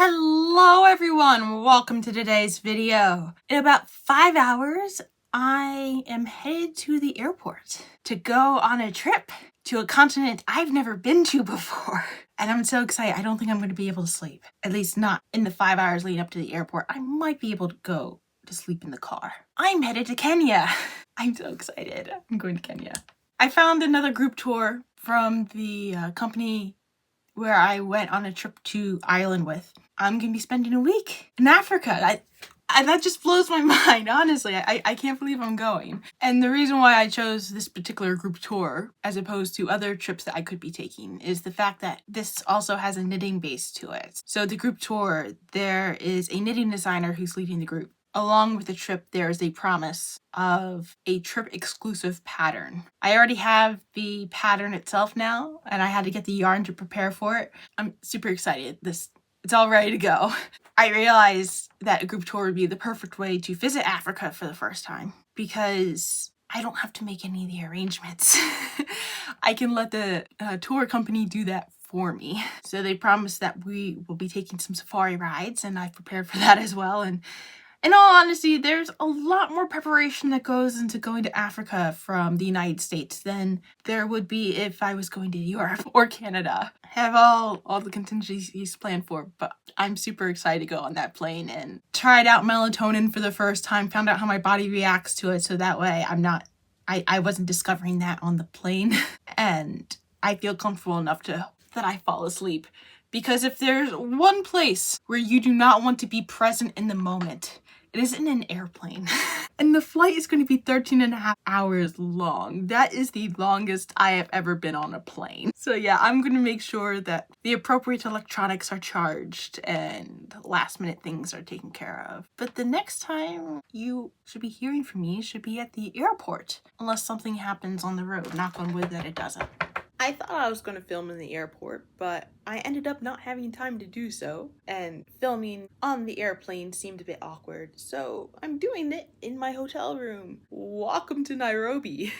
Hello everyone, welcome to today's video. In about 5 hours, I am headed to the airport to go on a trip to a continent I've never been to before. And I'm so excited, I don't think I'm going to be able to sleep. At least not in the 5 hours leading up to the airport. I might be able to go to sleep in the car. I'm headed to Kenya. I'm so excited, I'm going to Kenya. I found another group tour from the company where I went on a trip to Ireland with. I'm gonna be spending a week in Africa. That just blows my mind, honestly. I can't believe I'm going. And the reason why I chose this particular group tour, as opposed to other trips that I could be taking, is the fact that this also has a knitting base to it. So the group tour, there is a knitting designer who's leading the group. Along with the trip, there is a promise of a trip exclusive pattern. I already have the pattern itself now, and I had to get the yarn to prepare for it. I'm super excited. It's all ready to go. I realized that a group tour would be the perfect way to visit Africa for the first time because I don't have to make any of the arrangements. I can let the tour company do that for me. So they promised that we will be taking some safari rides, and I've prepared for that as well. And in all honesty, there's a lot more preparation that goes into going to Africa from the United States than there would be if I was going to Europe or Canada. I have all the contingencies planned for, but I'm super excited to go on that plane and tried out melatonin for the first time, found out how my body reacts to it, so that way I wasn't discovering that on the plane. And I feel comfortable enough that I fall asleep. Because if there's one place where you do not want to be present in the moment, it is in an airplane. And the flight is going to be 13 and a half hours long. That is the longest I have ever been on a plane. So yeah, I'm going to make sure that the appropriate electronics are charged and last minute things are taken care of. But the next time you should be hearing from me should be at the airport, unless something happens on the road. Knock on wood that it doesn't. I thought I was going to film in the airport, but I ended up not having time to do so, and filming on the airplane seemed a bit awkward, so I'm doing it in my hotel room. Welcome to Nairobi.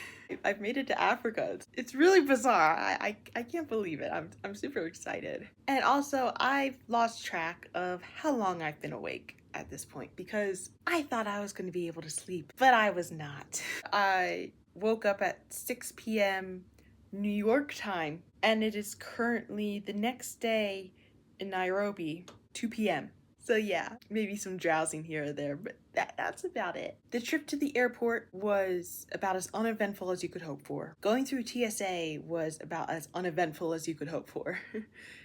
I've made it to Africa. It's really bizarre. I can't believe it. I'm super excited. And also, I've lost track of how long I've been awake at this point, because I thought I was going to be able to sleep, but I was not. I woke up at 6 p.m. New York time, and it is currently the next day in Nairobi, 2 p.m. So yeah, maybe some drowsing here or there, but that's about it. The trip to the airport was about as uneventful as you could hope for. Going through TSA was about as uneventful as you could hope for.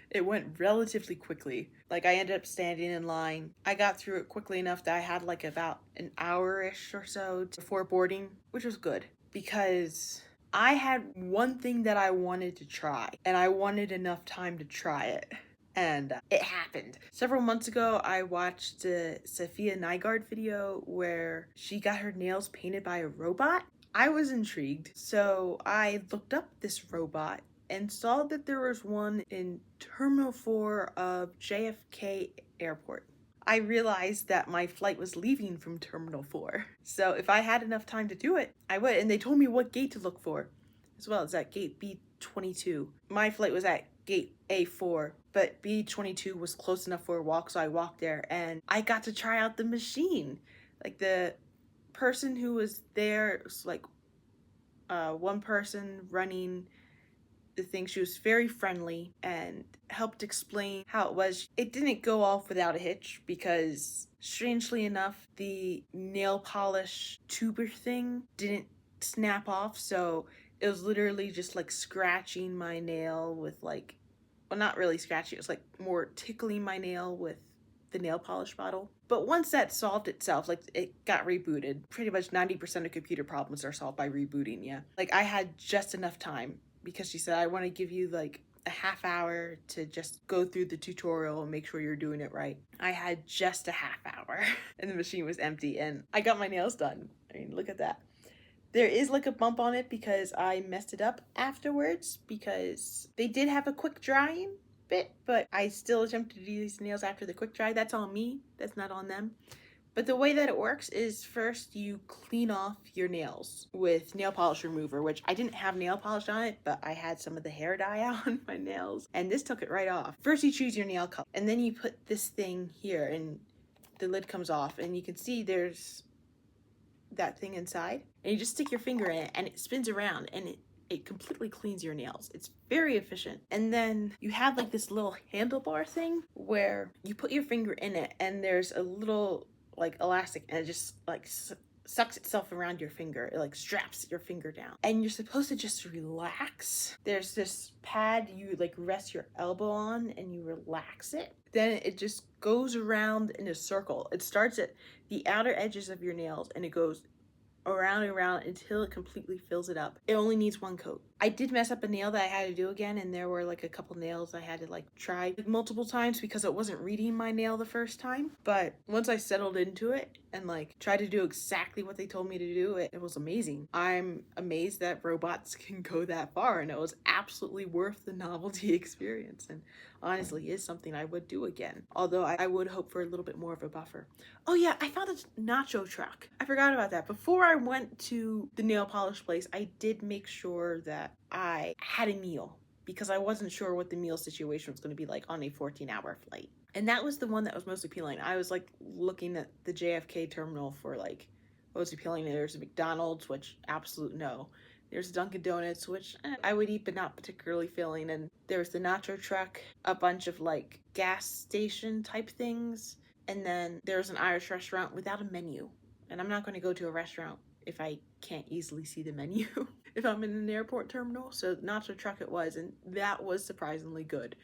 It went relatively quickly. Like, I ended up standing in line. I got through it quickly enough that I had like about an hour-ish or so before boarding, which was good because I had one thing that I wanted to try, and I wanted enough time to try it, and it happened. Several months ago, I watched a Sophia Nygaard video where she got her nails painted by a robot. I was intrigued, so I looked up this robot and saw that there was one in Terminal 4 of JFK Airport. I realized that my flight was leaving from Terminal 4. So if I had enough time to do it, I would. And they told me what gate to look for as well. It's at gate B22. My flight was at gate A4, but B22 was close enough for a walk, so I walked there and I got to try out the machine. Like, the person who was there was like one person running the thing. She was very friendly and helped explain how it was. It didn't go off without a hitch because, strangely enough, the nail polish tuber thing didn't snap off, so it was literally just like scratching my nail with like, well, not really scratching, it was like more tickling my nail with the nail polish bottle. But once that solved itself, like, it got rebooted. Pretty much 90% of computer problems are solved by rebooting, yeah. Like, I had just enough time because she said, I want to give you like a half hour to just go through the tutorial and make sure you're doing it right. I had just a half hour and the machine was empty and I got my nails done. I mean, look at that. There is like a bump on it because I messed it up afterwards, because they did have a quick drying bit, but I still attempted to do these nails after the quick dry. That's on me. That's not on them. But the way that it works is first you clean off your nails with nail polish remover, which I didn't have nail polish on it, but I had some of the hair dye on my nails, and this took it right off. First you choose your nail color, and then you put this thing here, and the lid comes off, and you can see there's that thing inside, and you just stick your finger in it, and it spins around, and it completely cleans your nails. It's very efficient. And then you have like this little handlebar thing where you put your finger in it, and there's a little like elastic, and it just like sucks itself around your finger. It like straps your finger down, and you're supposed to just relax. There's this pad you like rest your elbow on, and you relax it. Then it just goes around in a circle. It starts at the outer edges of your nails, and it goes around and around until it completely fills it up. It only needs one coat. I did mess up a nail that I had to do again, and there were like a couple nails I had to like try multiple times because it wasn't reading my nail the first time. But once I settled into it and like tried to do exactly what they told me to do, it was amazing. I'm amazed that robots can go that far, and it was absolutely worth the novelty experience, and honestly is something I would do again. Although I would hope for a little bit more of a buffer. Oh yeah, I found a nacho truck. I forgot about that. Before I went to the nail polish place, I did make sure that I had a meal because I wasn't sure what the meal situation was going to be like on a 14-hour flight. And that was the one that was most appealing. I was like looking at the JFK terminal for like what was appealing. There's a McDonald's, which absolute no. There's Dunkin' Donuts, which I would eat but not particularly filling. And there was the nacho truck, a bunch of like gas station type things. And then there's an Irish restaurant without a menu. And I'm not going to go to a restaurant if I can't easily see the menu if I'm in an airport terminal. So nacho truck it was, and that was surprisingly good.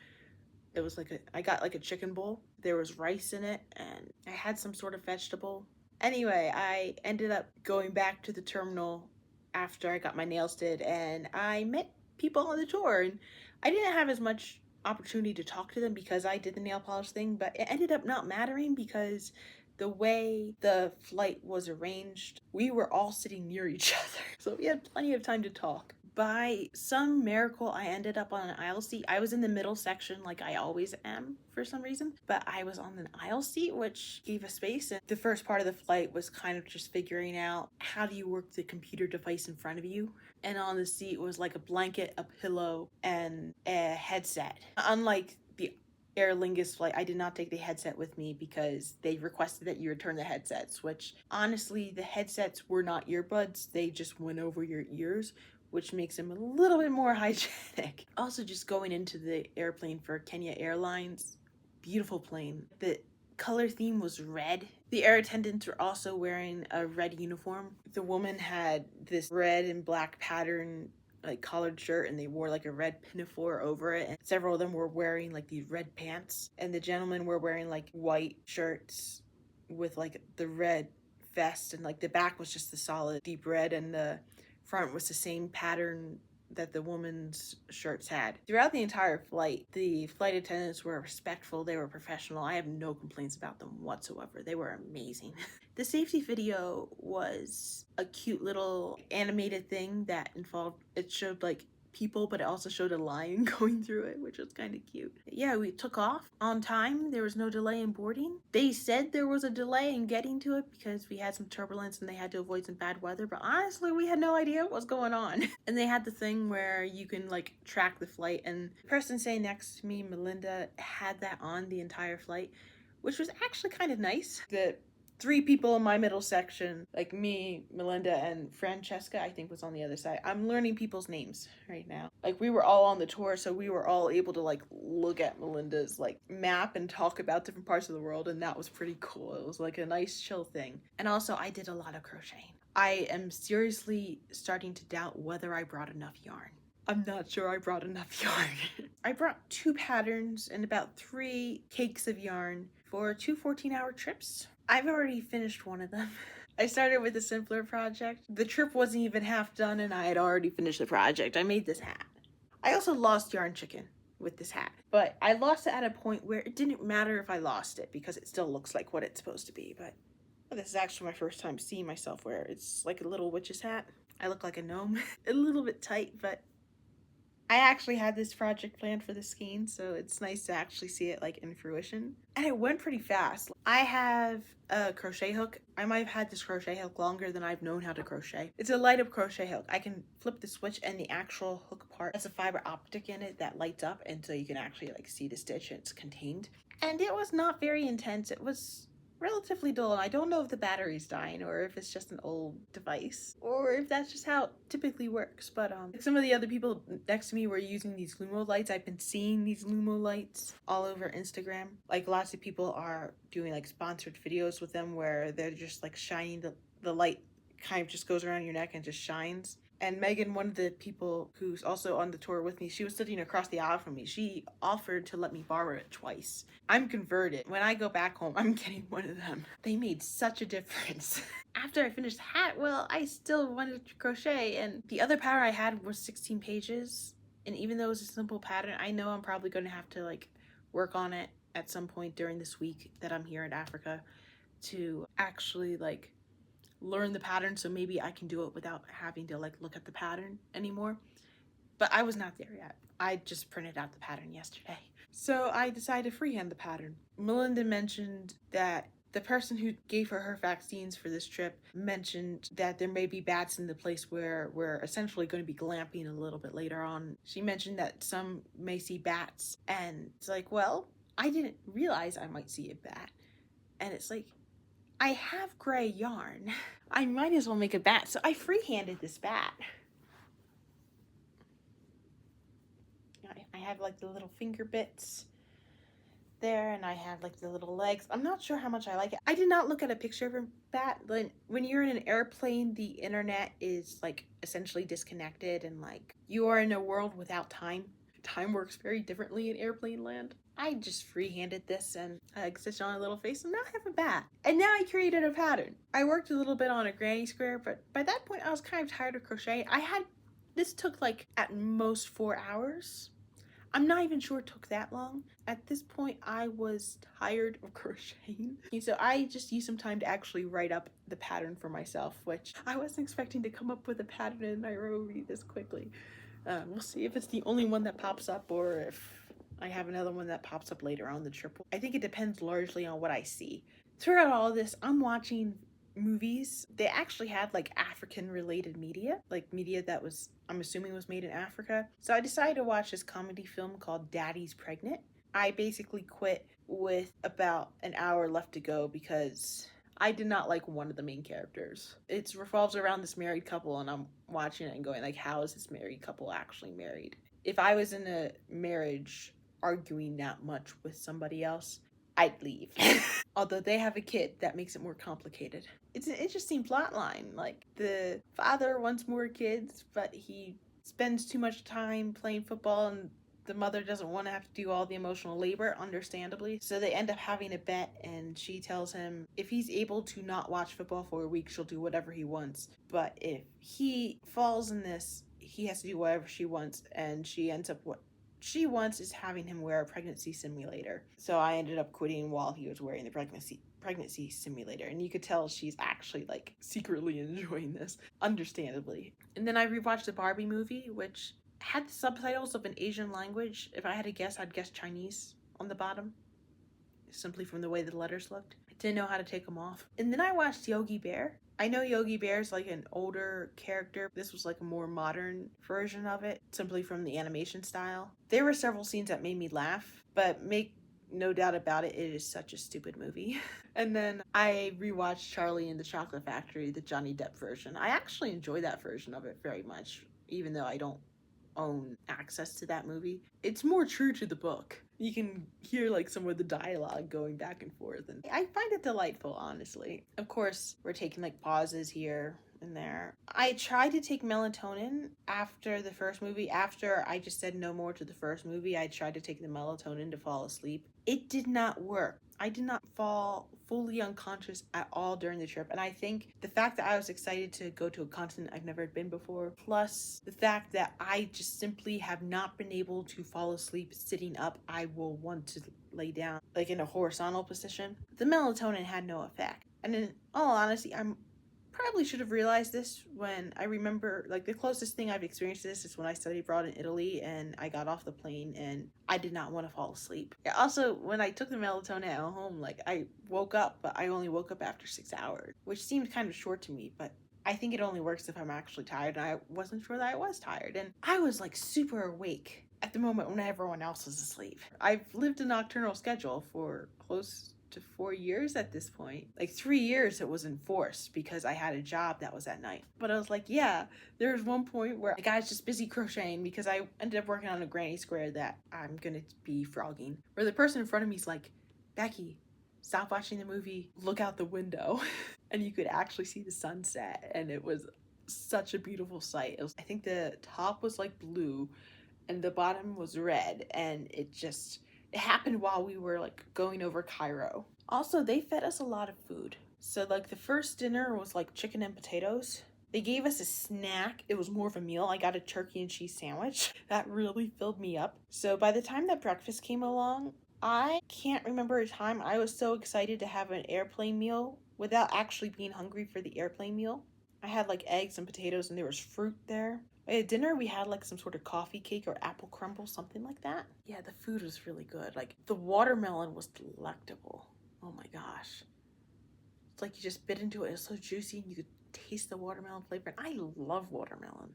It was like I got like a chicken bowl. There was rice in it, and I had some sort of vegetable. Anyway, I ended up going back to the terminal after I got my nails did, and I met people on the tour, and I didn't have as much opportunity to talk to them because I did the nail polish thing, but it ended up not mattering because the way the flight was arranged, we were all sitting near each other, so we had plenty of time to talk. By some miracle, I ended up on an aisle seat. I was in the middle section like I always am for some reason, but I was on an aisle seat, which gave us space. And the first part of the flight was kind of just figuring out how do you work the computer device in front of you. And on the seat was like a blanket, a pillow, and a headset. Unlike the Aer Lingus flight, I did not take the headset with me because they requested that you return the headsets, which honestly, the headsets were not earbuds. They just went over your ears, which makes them a little bit more hygienic. Also, just going into the airplane for Kenya Airlines, beautiful plane. The color theme was red. The air attendants were also wearing a red uniform. The woman had this red and black pattern like collared shirt, and they wore like a red pinafore over it, and several of them were wearing like these red pants, and the gentlemen were wearing like white shirts with like the red vest, and like the back was just the solid deep red, and the front was the same pattern that the woman's shirts had. Throughout the entire flight, the flight attendants were respectful, they were professional. I have no complaints about them whatsoever. They were amazing. The safety video was a cute little animated thing that involved, it showed like people, but it also showed a lion going through it, which was kind of cute. Yeah, we took off on time. There was no delay in boarding. They said there was a delay in getting to it because we had some turbulence and they had to avoid some bad weather, but honestly, we had no idea what was going on. And they had the thing where you can like track the flight, and the person sitting next to me, Melinda, had that on the entire flight, which was actually kind of nice. The 3 people in my middle section, like me, Melinda, and Francesca, I think was on the other side. I'm learning people's names right now. Like we were all on the tour, so we were all able to like look at Melinda's like map and talk about different parts of the world, and that was pretty cool. It was like a nice chill thing. And also I did a lot of crocheting. I am seriously starting to doubt whether I brought enough yarn. I'm not sure I brought enough yarn. I brought 2 patterns and about 3 cakes of yarn for 2 14-hour trips. I've already finished one of them. I started with a simpler project. The trip wasn't even half done and I had already finished the project. I made this hat. I also lost yarn chicken with this hat, but I lost it at a point where it didn't matter if I lost it because it still looks like what it's supposed to be. But this is actually my first time seeing myself wear it. It's like a little witch's hat. I look like a gnome. A little bit tight, but I actually had this project planned for the skein, so it's nice to actually see it like in fruition. And it went pretty fast. I have a crochet hook. I might have had this crochet hook longer than I've known how to crochet. It's a light up crochet hook. I can flip the switch and the actual hook part has a fiber optic in it that lights up, and so you can actually like see the stitch it's contained. And it was not very intense. It was relatively dull, and I don't know if the battery's dying or if it's just an old device or if that's just how it typically works. But some of the other people next to me were using these Lumo lights. I've been seeing these Lumo lights all over Instagram. Like lots of people are doing like sponsored videos with them where they're just like shining the light kind of just goes around your neck and just shines. And Megan, one of the people who's also on the tour with me, she was sitting across the aisle from me. She offered to let me borrow it twice. I'm converted. When I go back home, I'm getting one of them. They made such a difference. After I finished the hat, well, I still wanted to crochet, and the other pattern I had was 16 pages. And even though it's a simple pattern, I know I'm probably going to have to like work on it at some point during this week that I'm here in Africa to actually like learn the pattern, so maybe I can do it without having to like look at the pattern anymore. But I was not there yet. I just printed out the pattern yesterday. So I decided to freehand the pattern. Melinda mentioned that the person who gave her vaccines for this trip mentioned that there may be bats in the place where we're essentially going to be glamping a little bit later on. She mentioned that some may see bats, and it's like, well, I didn't realize I might see a bat. And it's like, I have gray yarn. I might as well make a bat. So I freehanded this bat. I have like the little finger bits there, and I have like the little legs. I'm not sure how much I like it. I did not look at a picture of a bat. When you're in an airplane, the internet is like essentially disconnected, and like you are in a world without time. Time works very differently in airplane land. I just freehanded this and I stitched on a little face, and now I have a bat. And now I created a pattern. I worked a little bit on a granny square, but by that point I was kind of tired of crocheting. This took like at most 4 hours. I'm not even sure it took that long. At this point I was tired of crocheting. So I just used some time to actually write up the pattern for myself, which I wasn't expecting to come up with a pattern in Nairobi this quickly. We'll see if it's the only one that pops up or if I have another one that pops up later on the trip. I think it depends largely on what I see. Throughout all this, I'm watching movies. They actually had like African related media, like media that was, I'm assuming, was made in Africa. So I decided to watch this comedy film called Daddy's Pregnant. I basically quit with about an hour left to go because I did not like one of the main characters. It revolves around this married couple, and I'm watching it and going like, how is this married couple actually married? If I was in a marriage arguing that much with somebody else, I'd leave. Although they have a kid, that makes it more complicated. It's an interesting plot line. Like, the father wants more kids, but he spends too much time playing football, and the mother doesn't want to have to do all the emotional labor, understandably. So they end up having a bet, and she tells him if he's able to not watch football for a week, she'll do whatever he wants. But if he falls in this, he has to do whatever she wants, and she ends up what she wants is having him wear a pregnancy simulator. So I ended up quitting while he was wearing the pregnancy simulator, and you could tell she's actually like secretly enjoying this, understandably. And then I rewatched the Barbie movie, which had the subtitles of an Asian language. If I had to guess, I'd guess Chinese on the bottom, simply from the way the letters looked. I didn't know how to take them off. And then I watched Yogi Bear. I know Yogi Bear's like an older character. This was like a more modern version of it, simply from the animation style. There were several scenes that made me laugh, but make no doubt about it, it is such a stupid movie. And then I rewatched Charlie and the Chocolate Factory, the Johnny Depp version. I actually enjoy that version of it very much, even though I don't own access to that movie. It's more true to the book. You can hear like some of the dialogue going back and forth, and I find it delightful, honestly. Of course, we're taking like pauses here and there. I tried to take melatonin after the first movie. After I just said no more to the first movie, I tried to take the melatonin to fall asleep. It did not work. I did not fall fully unconscious at all during the trip, and I think the fact that I was excited to go to a continent I've never been before, plus the fact that I just simply have not been able to fall asleep sitting up. I will want to lay down like in a horizontal position. The melatonin had no effect, and in all honesty, I'm probably should have realized this when I remember, like, the closest thing I've experienced to this is when I studied abroad in Italy and I got off the plane and I did not want to fall asleep. Also, when I took the melatonin at home, like, I woke up, but I only woke up after 6 hours, which seemed kind of short to me, but I think it only works if I'm actually tired, and I wasn't sure that I was tired. And I was like super awake at the moment when everyone else was asleep. I've lived a nocturnal schedule for close to 4 years at this point. Like 3 years it was enforced because I had a job that was at night. But I was like, yeah, there was one point where the guy's just busy crocheting because I ended up working on a granny square that I'm gonna be frogging, where the person in front of me is like, Becky, stop watching the movie, look out the window. And you could actually see the sunset, and it was such a beautiful sight. I think the top was like blue and the bottom was red, and it happened while we were like going over Cairo. Also, they fed us a lot of food. So like the first dinner was like chicken and potatoes. They gave us a snack. It was more of a meal. I got a turkey and cheese sandwich. That really filled me up. So by the time that breakfast came along, I can't remember a time I was so excited to have an airplane meal without actually being hungry for the airplane meal. I had like eggs and potatoes, and there was fruit there. At dinner, we had like some sort of coffee cake or apple crumble, something like that. Yeah, the food was really good. Like the watermelon was delectable. Oh my gosh. It's like you just bit into it. It's so juicy and you could taste the watermelon flavor. And I love watermelon.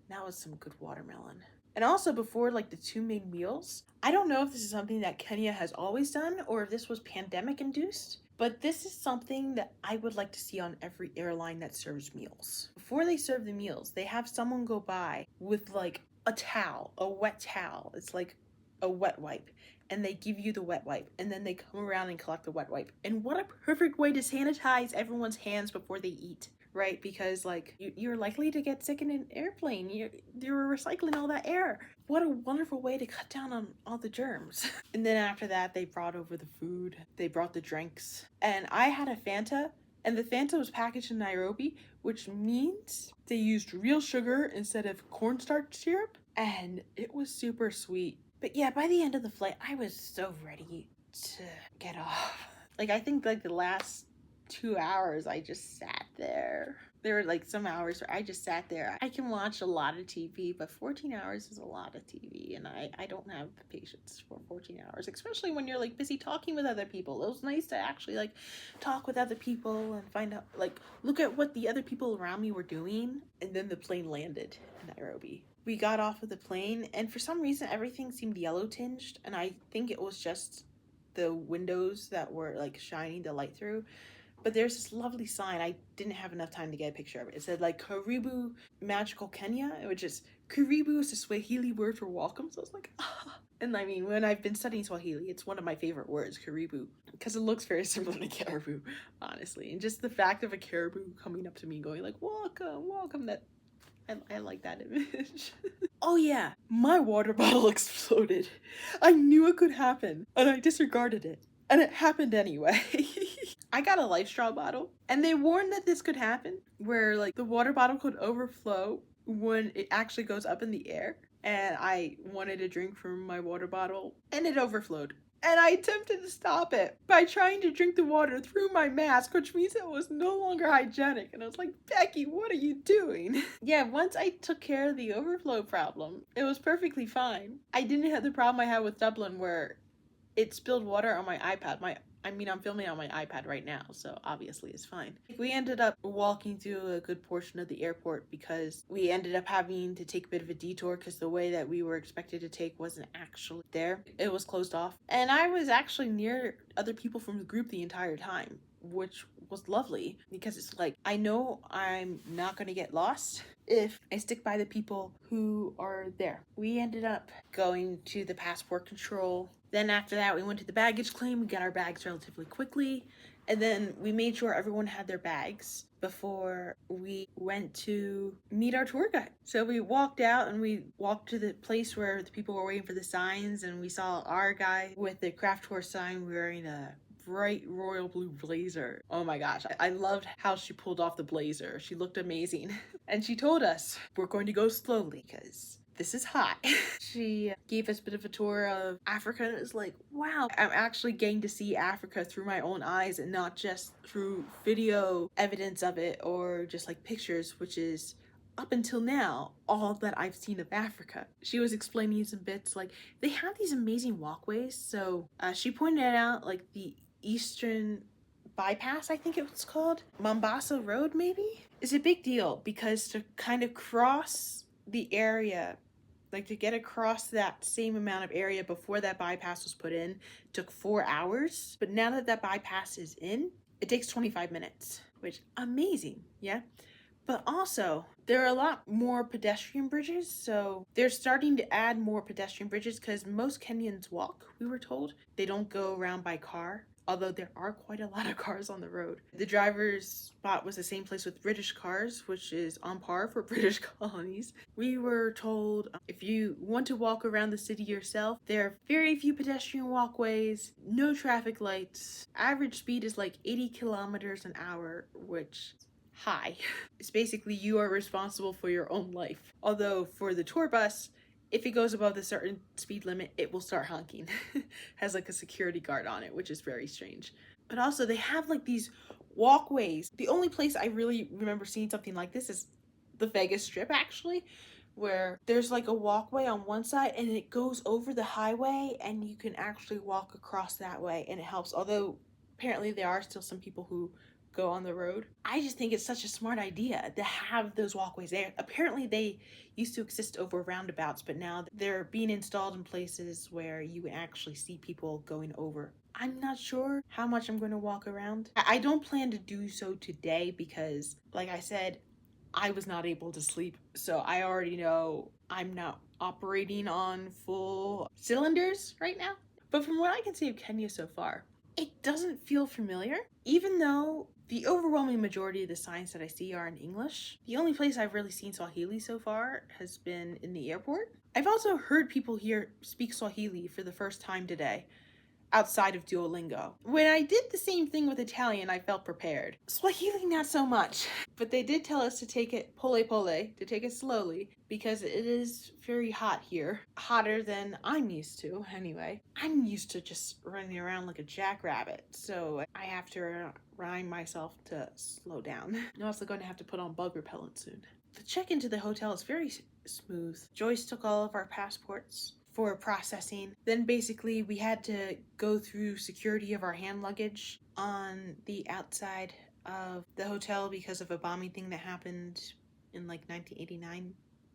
That was some good watermelon. And also before like the two main meals, I don't know if this is something that Kenya has always done or if this was pandemic induced, but this is something that I would like to see on every airline that serves meals. Before they serve the meals, they have someone go by with like a towel, a wet towel. It's like a wet wipe. And they give you the wet wipe. And then they come around and collect the wet wipe. And what a perfect way to sanitize everyone's hands before they eat. Right? Because like you're likely to get sick in an airplane. You're recycling all that air. What a wonderful way to cut down on all the germs. And then after that, they brought over the food. They brought the drinks. And I had a Fanta, and the Fanta was packaged in Nairobi, which means they used real sugar instead of cornstarch syrup. And it was super sweet. But yeah, by the end of the flight, I was so ready to get off. Like, I think like the last 2 hours I just sat there. There were like some hours where I just sat there. I can watch a lot of TV, but 14 hours is a lot of TV, and I don't have the patience for 14 hours, especially when you're like busy talking with other people. It was nice to actually like talk with other people and find out, like, look at what the other people around me were doing. And then the plane landed in Nairobi. We got off of the plane, and for some reason everything seemed yellow tinged, and I think it was just the windows that were like shining the light through. But there's this lovely sign. I didn't have enough time to get a picture of it. It said like Karibu Magical Kenya, which is Karibu is the Swahili word for welcome. So I was like, ah. And I mean, when I've been studying Swahili, it's one of my favorite words, Karibu, because it looks very similar to caribou, honestly. And just the fact of a caribou coming up to me going like, welcome, welcome, that I like that image. Oh yeah, my water bottle exploded. I knew it could happen, and I disregarded it. And it happened anyway. I got a Life Straw bottle, and they warned that this could happen, where like the water bottle could overflow when it actually goes up in the air. And I wanted a drink from my water bottle, and it overflowed. And I attempted to stop it by trying to drink the water through my mask, which means it was no longer hygienic. And I was like, Becky, what are you doing? Yeah, once I took care of the overflow problem, it was perfectly fine. I didn't have the problem I had with Dublin where it spilled water on my iPad. I'm filming on my iPad right now, so obviously it's fine. We ended up walking through a good portion of the airport because we ended up having to take a bit of a detour because the way that we were expected to take wasn't actually there. It was closed off. And I was actually near other people from the group the entire time, which was lovely because it's like, I know I'm not going to get lost if I stick by the people who are there. We ended up going to the passport control. Then after that, we went to the baggage claim. We got our bags relatively quickly. And then we made sure everyone had their bags before we went to meet our tour guide. So we walked out and we walked to the place where the people were waiting for the signs. And we saw our guy with the Craftours sign wearing a bright royal blue blazer. Oh my gosh, I loved how she pulled off the blazer. She looked amazing. And she told us we're going to go slowly because this is hot. She gave us a bit of a tour of Africa and it was like, wow, I'm actually getting to see Africa through my own eyes and not just through video evidence of it or just like pictures, which is up until now all that I've seen of Africa. She was explaining some bits, like they have these amazing walkways. So she pointed out like the Eastern bypass, I think it was called, Mombasa Road maybe, is a big deal because to kind of cross the area, like to get across that same amount of area before that bypass was put in, took 4 hours. But now that that bypass is in, it takes 25 minutes, which amazing, yeah? But also, there are a lot more pedestrian bridges, so they're starting to add more pedestrian bridges because most Kenyans walk, we were told. They don't go around by car, although there are quite a lot of cars on the road. The driver's spot was the same place with British cars, which is on par for British colonies. We were told if you want to walk around the city yourself, there are very few pedestrian walkways, no traffic lights. Average speed is like 80 kilometers an hour, which high. It's basically you are responsible for your own life. Although for the tour bus, if it goes above the certain speed limit, it will start honking. Has like a security guard on it, which is very strange. But also they have like these walkways. The only place I really remember seeing something like this is the Vegas Strip actually, where there's like a walkway on one side and it goes over the highway and you can actually walk across that way and it helps. Although apparently there are still some people who go on the road. I just think it's such a smart idea to have those walkways there. Apparently they used to exist over roundabouts, but now they're being installed in places where you actually see people going over. I'm not sure how much I'm going to walk around. I don't plan to do so today because, like I said, I was not able to sleep. So I already know I'm not operating on full cylinders right now. But from what I can see of Kenya so far, it doesn't feel familiar, even though the overwhelming majority of the signs that I see are in English. The only place I've really seen Swahili so far has been in the airport. I've also heard people here speak Swahili for the first time today, outside of Duolingo. When I did the same thing with Italian, I felt prepared. Swahili, not so much. But they did tell us to take it pole pole, to take it slowly, because it is very hot here. Hotter than I'm used to, anyway. I'm used to just running around like a jackrabbit, so I have to remind myself to slow down. I'm also going to have to put on bug repellent soon. The check-in to the hotel is very smooth. Joyce took all of our passports for processing. Then basically we had to go through security of our hand luggage on the outside of the hotel because of a bombing thing that happened in like 1989,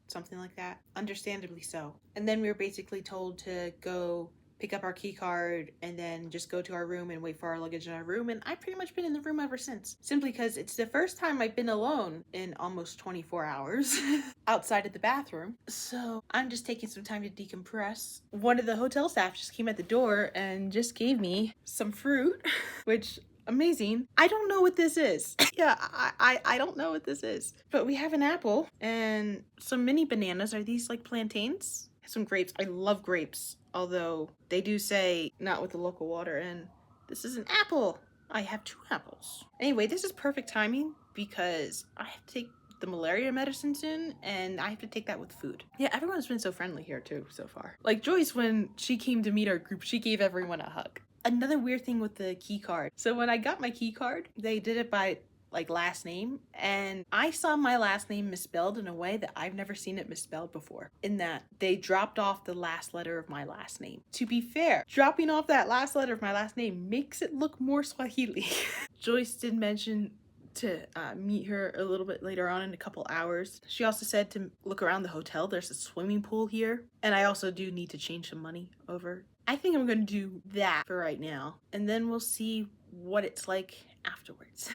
something like that. Understandably so. And then we were basically told to go pick up our key card and then just go to our room and wait for our luggage in our room. And I've pretty much been in the room ever since, simply because it's the first time I've been alone in almost 24 hours outside of the bathroom. So I'm just taking some time to decompress. One of the hotel staff just came at the door and just gave me some fruit, which amazing. I don't know what this is. Yeah, I don't know what this is. But we have an apple and some mini bananas. Are these like plantains? Some grapes. I love grapes, although they do say not with the local water, and this is an apple. I have 2 apples. Anyway, this is perfect timing because I have to take the malaria medicine soon, and I have to take that with food. Yeah, everyone's been so friendly here too so far. Like Joyce, when she came to meet our group, she gave everyone a hug. Another weird thing with the key card. So when I got my key card, they did it by like last name, and I saw my last name misspelled in a way that I've never seen it misspelled before, in that they dropped off the last letter of my last name. To be fair, dropping off that last letter of my last name makes it look more Swahili. Joyce did mention to meet her a little bit later on in a couple hours. She also said to look around the hotel. There's a swimming pool here, and I also do need to change some money over. I think I'm gonna do that for right now, and then we'll see what it's like afterwards.